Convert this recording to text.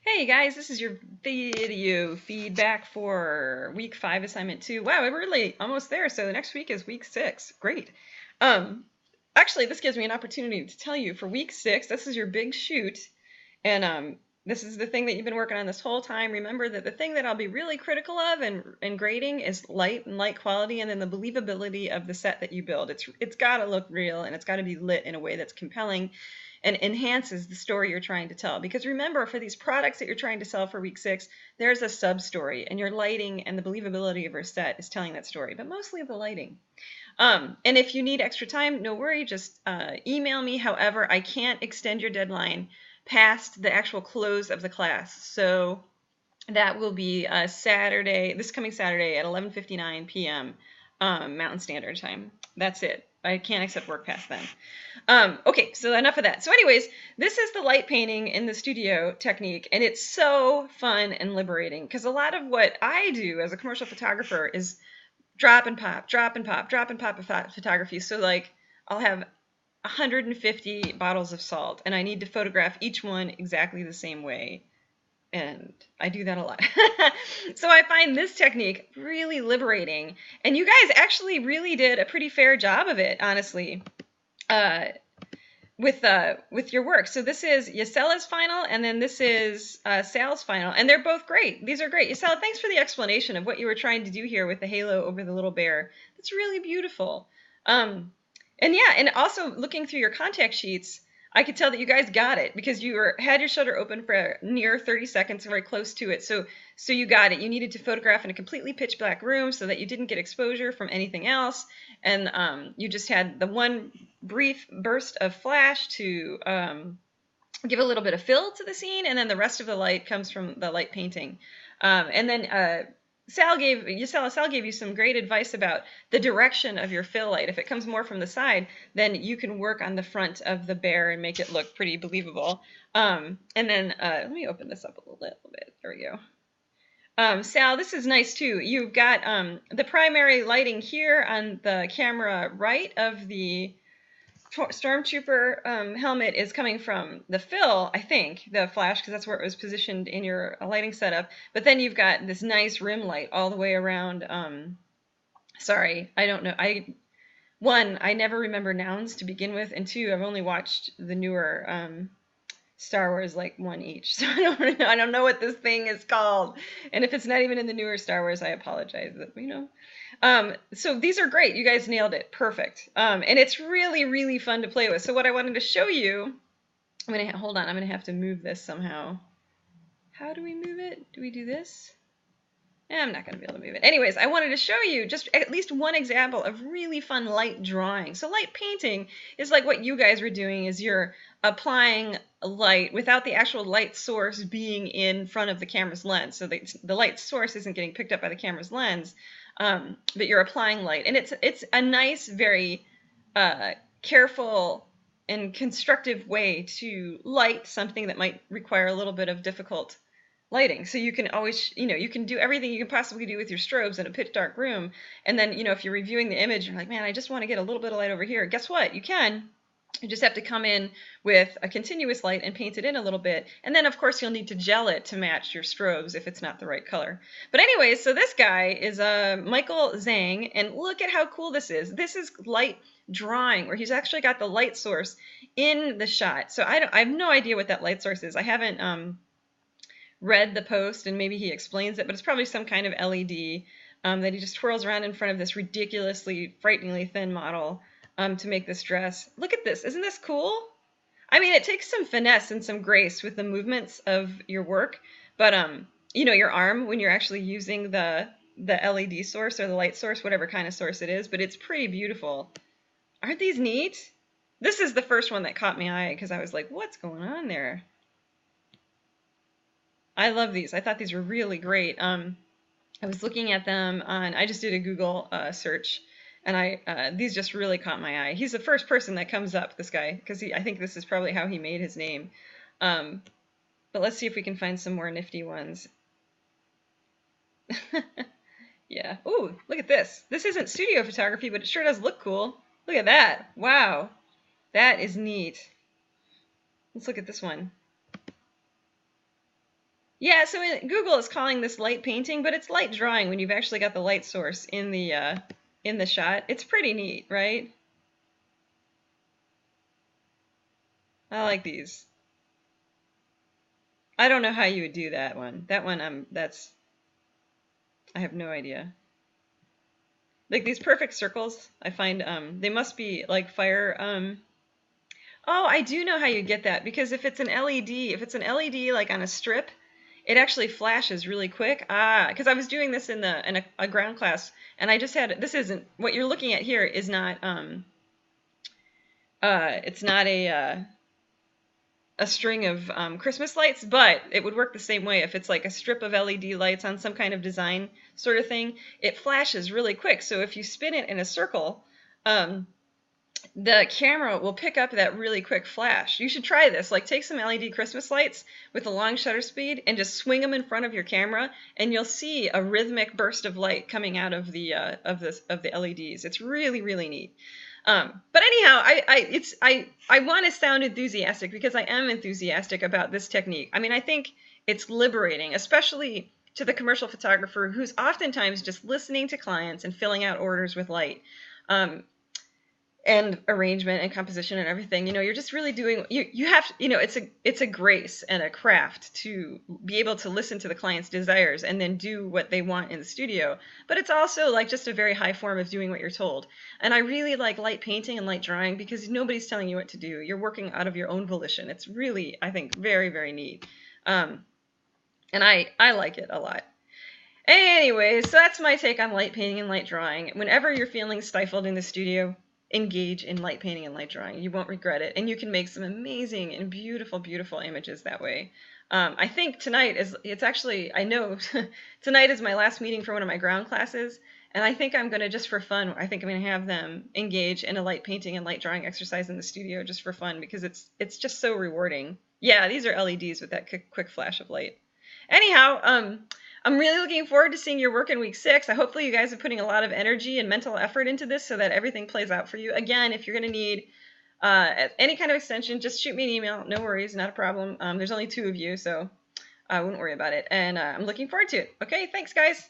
Hey guys, this is your video feedback for week 5 assignment 2. Wow, we're really almost there. So the next week is week 6. Great. Um, Actually, this gives me an opportunity to tell you for week 6, this is your big shoot. And this is the thing that you've been working on this whole time. Remember that the thing that I'll be really critical of and grading is light and light quality, and then the believability of the set that you build. It's got to look real, and it's got to be lit in a way that's compelling and enhances the story you're trying to tell. Because remember, for these products that you're trying to sell for week 6, there's a sub story, and your lighting and the believability of your set is telling that story, but mostly the lighting. And if you need extra time, no worry, just email me. However, I can't extend your deadline past the actual close of the class. So that will be Saturday, this coming Saturday at 11:59 p.m. Mountain Standard Time. That's it. I can't accept work past then. Okay, so enough of that. So anyways, this is the light painting in the studio technique, and it's so fun and liberating because a lot of what I do as a commercial photographer is drop and pop, drop and pop, drop and pop of photography. So like I'll have 150 bottles of salt, and I need to photograph each one exactly the same way. And I do that a lot. So I find this technique really liberating. And you guys actually really did a pretty fair job of it, honestly, with your work. So this is Yasella's final, and then this is Sal's final. And they're both great. These are great. Yasella, thanks for the explanation of what you were trying to do here with the halo over the little bear. That's really beautiful. And yeah, and also looking through your contact sheets, I could tell that you guys got it because you had your shutter open for near 30 seconds, very close to it. So you got it. You needed to photograph in a completely pitch black room so that you didn't get exposure from anything else. And you just had the one brief burst of flash to give a little bit of fill to the scene, and then the rest of the light comes from the light painting. And then Sal gave you some great advice about the direction of your fill light. If it comes more from the side, then you can work on the front of the bear and make it look pretty believable. And then let me open this up a little bit. There we go. Sal, this is nice too. You've got the primary lighting here on the camera right of the Stormtrooper helmet is coming from the fill, I think, the flash, because that's where it was positioned in your lighting setup. But then you've got this nice rim light all the way around. Sorry, I don't know. One, I never remember nouns to begin with, and two, I've only watched the newer Star Wars like one each, so I don't know what this thing is called. And if it's not even in the newer Star Wars, I apologize. So these are great. You guys nailed it. Perfect. And it's really, really fun to play with. So what I wanted to show you, hold on. I'm gonna have to move this somehow. How do we move it? Do we do this? I'm not going to be able to move it. Anyways, I wanted to show you just at least one example of really fun light drawing. So light painting is like what you guys were doing, is you're applying light without the actual light source being in front of the camera's lens. So the light source isn't getting picked up by the camera's lens, but you're applying light. And it's a nice, very careful and constructive way to light something that might require a little bit of difficult lighting. So you can always, you can do everything you can possibly do with your strobes in a pitch dark room. And then, if you're reviewing the image, you're like, man, I just want to get a little bit of light over here. Guess what? You can. You just have to come in with a continuous light and paint it in a little bit. And then, of course, you'll need to gel it to match your strobes if it's not the right color. But anyways, so this guy is Michael Zhang, and look at how cool this is. This is light drawing, where he's actually got the light source in the shot. So I have no idea what that light source is. I haven't read the post, and maybe he explains it, but it's probably some kind of LED that he just twirls around in front of this ridiculously, frighteningly thin model to make this dress. Look at this. Isn't this cool? I mean, it takes some finesse and some grace with the movements of your work, but your arm when you're actually using the LED source or the light source, whatever kind of source it is, but it's pretty beautiful. Aren't these neat? This is the first one that caught my eye because I was like, what's going on there? I love these. I thought these were really great. I was looking at them I just did a Google search, and these just really caught my eye. He's the first person that comes up, this guy, because I think this is probably how he made his name. But let's see if we can find some more nifty ones. Yeah. Ooh, look at this. This isn't studio photography, but it sure does look cool. Look at that. Wow. That is neat. Let's look at this one. Yeah, so Google is calling this light painting, but it's light drawing when you've actually got the light source in the shot. It's pretty neat, right? I like these. I don't know how you would do that one. That one, I have no idea. Like these perfect circles, I find they must be like fire. Oh, I do know how you get that because if it's an LED, if it's an LED like on a strip, it actually flashes really quick. Ah, because I was doing this in a ground class, and I just had this isn't what you're looking at here is not it's not a string of Christmas lights, but it would work the same way if it's like a strip of LED lights on some kind of design sort of thing. It flashes really quick, so if you spin it in a circle, the camera will pick up that really quick flash. You should try this. Like take some LED Christmas lights with a long shutter speed and just swing them in front of your camera, and you'll see a rhythmic burst of light coming out of the LEDs. It's really really neat. But anyhow, I want to sound enthusiastic because I am enthusiastic about this technique. I mean, I think it's liberating, especially to the commercial photographer who's oftentimes just listening to clients and filling out orders with light. And arrangement and composition and everything, you're just really doing you have, it's a grace and a craft to be able to listen to the client's desires and then do what they want in the studio. But it's also like just a very high form of doing what you're told. And I really like light painting and light drawing because nobody's telling you what to do. You're working out of your own volition. It's really, I think, very very neat. And I like it a lot. Anyway, so that's my take on light painting and light drawing. Whenever you're feeling stifled in the studio, engage in light painting and light drawing. You won't regret it. And you can make some amazing and beautiful, beautiful images that way. I think tonight I know tonight is my last meeting for one of my ground classes. And I think I'm going to, just for fun, I think I'm going to have them engage in a light painting and light drawing exercise in the studio just for fun because it's just so rewarding. Yeah, these are LEDs with that quick flash of light. Anyhow, I'm really looking forward to seeing your work in week 6. Hopefully you guys are putting a lot of energy and mental effort into this so that everything plays out for you. Again, if you're going to need any kind of extension, just shoot me an email. No worries, not a problem. There's only 2 of you, so I wouldn't worry about it. And I'm looking forward to it. Okay, thanks, guys.